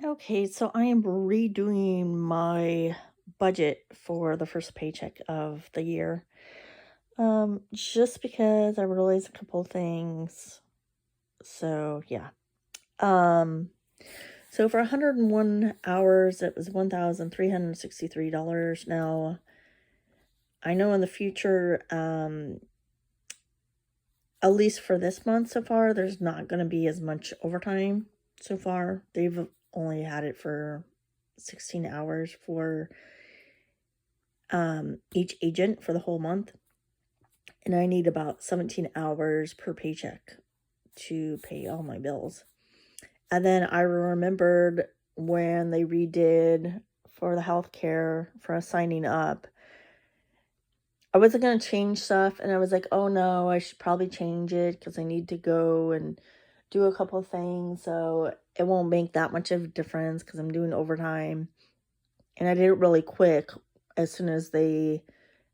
Okay, so I am redoing my budget for the first paycheck of the year. Just because I realized a couple of things. So yeah. Um, so for 101 hours, it was $1,363. Now, I know in the future, at least for this month so far, there's not going to be as much overtime so far. They've only had it for 16 hours for each agent for the whole month, and I need about 17 hours per paycheck to pay all my bills. And then I remembered when they redid for the healthcare for us signing up, I wasn't going to change stuff, and I was like, oh no, I should probably change it because I need to go and do a couple of things, so it won't make that much of a difference because I'm doing overtime. And I did it really quick as soon as they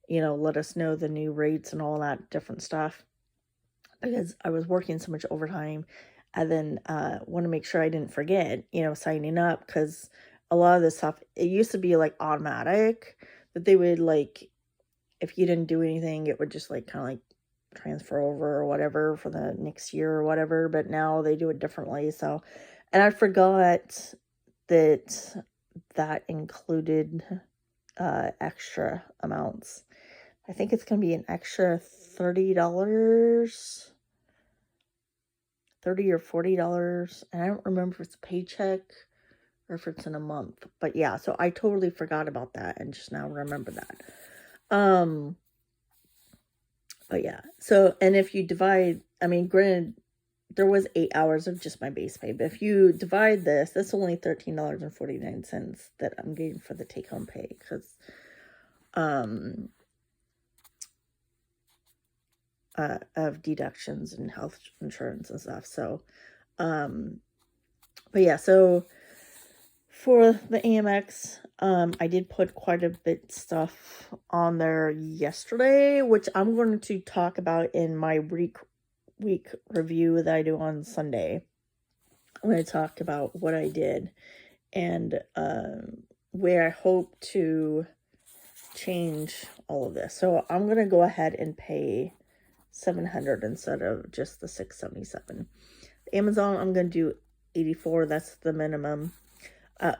let us know the new rates and all that different stuff, because I was working so much overtime. And then want to make sure I didn't forget, signing up, because a lot of this stuff, it used to be like automatic, that they would like, if you didn't do anything, it would just like kind of like transfer over or whatever for the next year or whatever. But now they do it differently. So, and I forgot that that included extra amounts. I think it's going to be an extra $30, $30 or $40. And I don't remember if it's a paycheck or if it's in a month. But yeah, so I totally forgot about that and just now remember that. But yeah, so, and if you divide, I mean, granted, there was 8 hours of just my base pay, but if you divide this, that's only $13.49 that I'm getting for the take-home pay, because of deductions and health insurance and stuff. So, but yeah, so for the AMX, I did put quite a bit stuff on there yesterday, which I'm going to talk about in my week review that I do on Sunday. I'm going to talk about what I did and where I hope to change all of this. So I'm going to go ahead and pay $700 instead of just the $677. Amazon, I'm going to do $84. That's the minimum.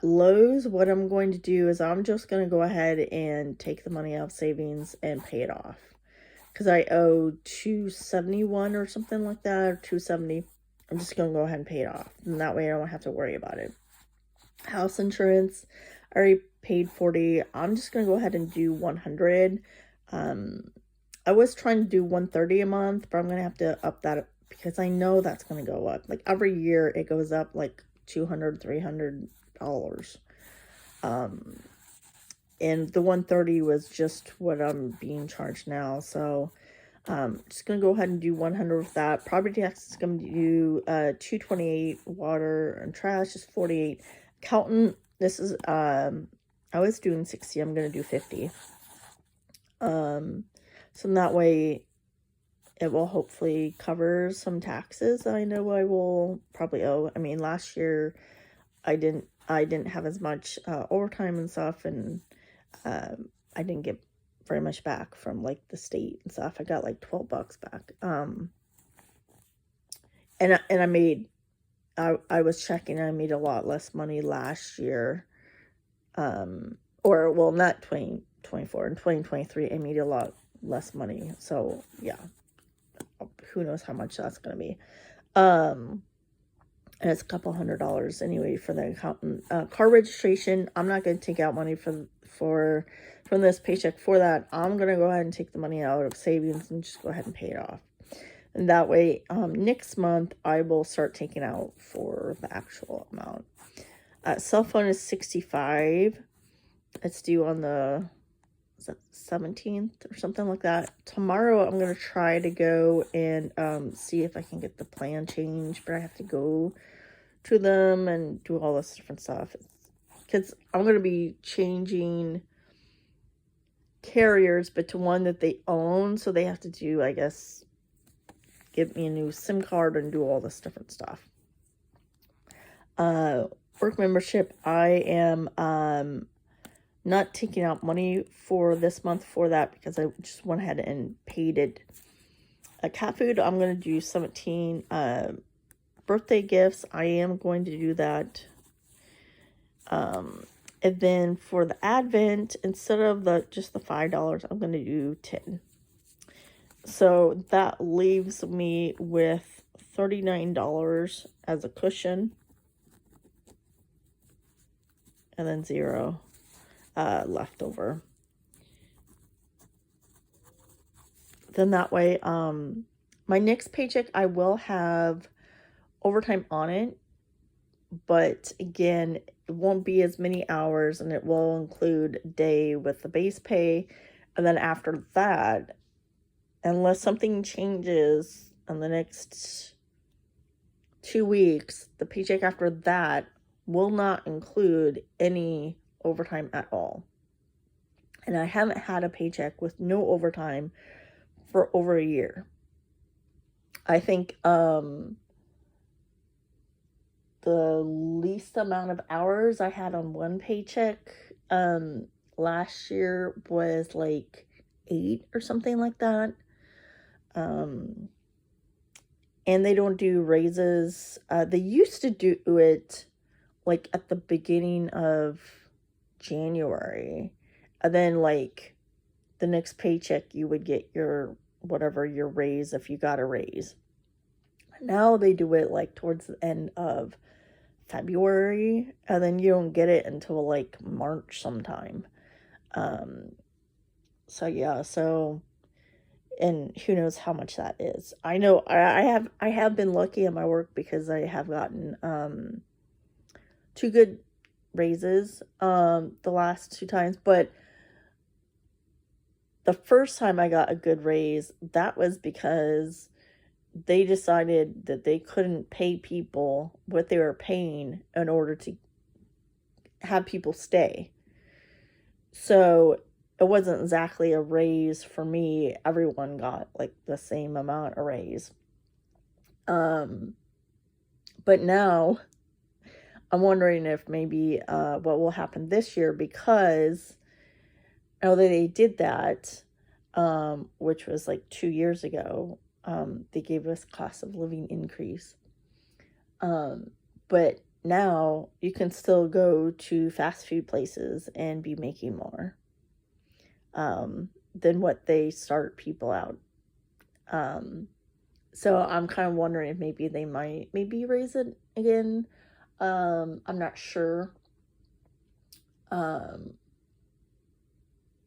Lowe's, what I'm going to do is I'm just going to go ahead and take the money out of savings and pay it off, because I owe $271 or something like that, or $270. I'm just going to go ahead and pay it off, and that way I don't have to worry about it. House insurance, I already paid $40. I'm just going to go ahead and do $100. I was trying to do $130 a month, but I'm going to have to up that because I know that's going to go up. Like every year it goes up like $200, $300. And the $130 was just what I'm being charged now. So just gonna go ahead and do $100 with that. Property tax is gonna do $228. Water and trash is $48. Accountant, this is I was doing $60. I'm gonna do $50. So in that way it will hopefully cover some taxes that I know I will probably owe. I mean, last year I didn't have as much overtime and stuff, and I didn't get very much back from like the state and stuff. I got like $12 back. And I made, I was checking, I made a lot less money last year. Or well, not 2024, in 2023 I made a lot less money. So yeah, who knows how much that's gonna be. And it's a couple $100 anyway for the accountant. Car registration, I'm not going to take out money from this paycheck for that. I'm going to go ahead and take the money out of savings and just go ahead and pay it off. And that way, next month, I will start taking out for the actual amount. Cell phone is $65. It's due on the 17th or something like that. Tomorrow, I'm going to try to go and see if I can get the plan changed, but I have to go to them and do all this different stuff, because I'm going to be changing carriers, but to one that they own, so they have to do, I guess, give me a new SIM card and do all this different stuff. work membership, I am not taking out money for this month for that because I just went ahead and paid it. Cat food, I'm going to do 17 birthday gifts. I am going to do that. And then for the Advent, instead of just the $5, I'm going to do 10. So that leaves me with $39 as a cushion. And then $0 left over. Then that way, my next paycheck, I will have overtime on it. But again, it won't be as many hours, and it will include a day with the base pay. And then after that, unless something changes in the next 2 weeks, the paycheck after that will not include any overtime at all. And I haven't had a paycheck with no overtime for over a year. I think the least amount of hours I had on one paycheck last year was like 8 or something like that. And they don't do raises. They used to do it like at the beginning of January. And then like the next paycheck you would get your whatever your raise if you got a raise. Now they do it like towards the end of February, and then you don't get it until like March sometime. So yeah, and who knows how much that is. I know I have been lucky at my work because I have gotten 2 good raises the last 2 times, but the first time I got a good raise, that was because they decided that they couldn't pay people what they were paying in order to have people stay. So it wasn't exactly a raise for me. Everyone got like the same amount of raise. But now I'm wondering if maybe what will happen this year, because now that they did that, which was like 2 years ago, they gave us cost of living increase. But now you can still go to fast food places and be making more than what they start people out. So I'm kind of wondering if maybe they might raise it again. I'm not sure.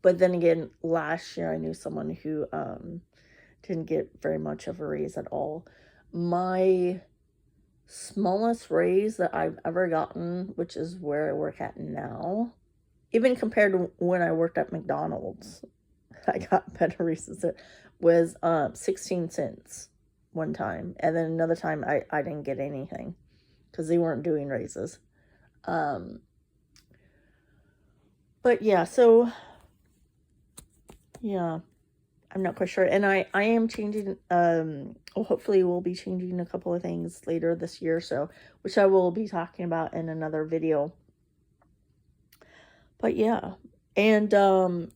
But then again, last year I knew someone who didn't get very much of a raise at all. My smallest raise that I've ever gotten, which is where I work at now, even compared to when I worked at McDonald's, I got better raises. It was 16 cents one time, and then another time I didn't get anything because they weren't doing raises. But yeah, so yeah, I'm not quite sure. And I am changing, hopefully we'll be changing a couple of things later this year, so, which I will be talking about in another video. But yeah, and I'm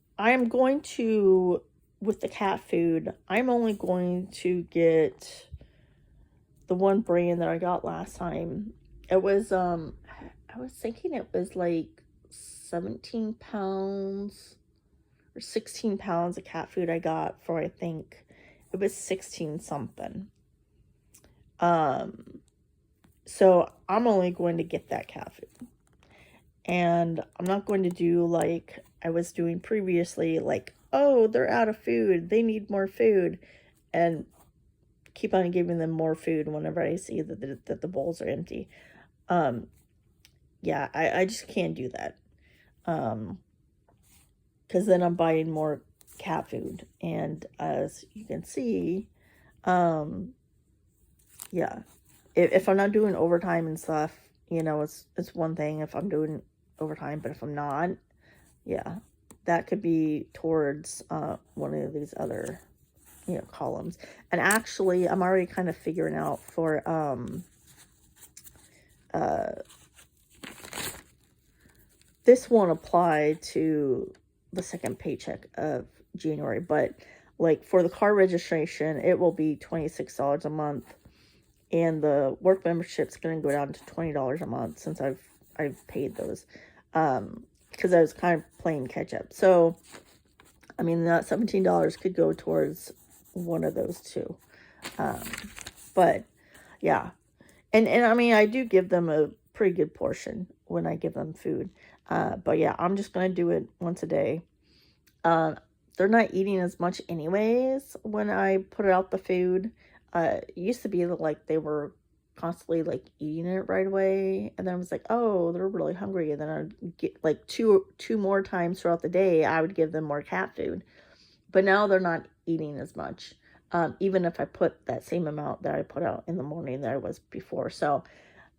going to, with the cat food, I'm only going to get the one brand that I got last time. It was, I was thinking it was like 17 pounds or 16 pounds of cat food I got for, I think it was 16 something. So I'm only going to get that cat food. And I'm not going to do like I was doing previously, like, oh, they're out of food, they need more food, and keep on giving them more food whenever I see that the bowls are empty. Yeah, I just can't do that. Because then I'm buying more cat food. And as you can see, yeah, if I'm not doing overtime and stuff, you know, it's one thing if I'm doing overtime, but if I'm not, yeah, that could be towards one of these other, you know, columns. And actually, I'm already kind of figuring out for this won't apply to the second paycheck of January, but like for the car registration, it will be $26 a month, and the work membership's going to go down to $20 a month since I've paid those, because I was kind of playing catch up. So I mean, that $17 could go towards one of those two. But yeah, and I mean, I do give them a pretty good portion when I give them food. But yeah, I'm just gonna do it once a day. They're not eating as much anyways when I put out the food. It used to be like they were constantly like eating it right away, and then I was like, oh, they're really hungry, and then I'd get like two more times throughout the day I would give them more cat food. But now they're not eating as much, even if I put that same amount that I put out in the morning that I was before. So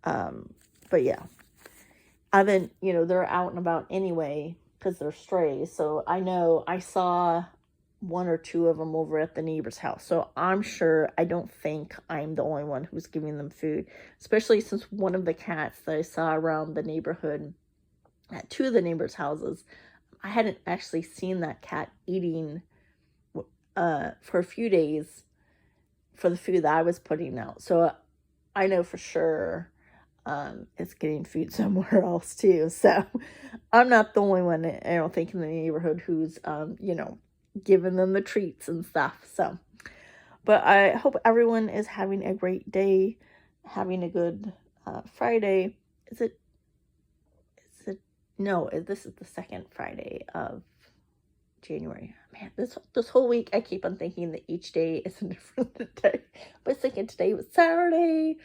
but yeah, I've been, they're out and about anyway because they're strays. So I know I saw one or two of them over at the neighbor's house. So I'm sure, I don't think I'm the only one who's giving them food, especially since one of the cats that I saw around the neighborhood at two of the neighbors' houses, I hadn't actually seen that cat eating for a few days for the food that I was putting out. So I know for sure it's getting food somewhere else too. So I'm not the only one, I don't think, in the neighborhood who's giving them the treats and stuff. So, but I hope everyone is having a great day, having a good Friday. No, this is the second Friday of January. Man, this whole week I keep on thinking that each day is a different day. I was thinking today was Saturday.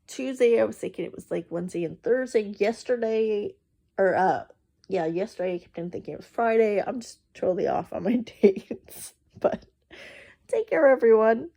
Tuesday I was thinking it was like Wednesday and Thursday. Yesterday I kept on thinking it was Friday. I'm just totally off on my dates. But take care, everyone.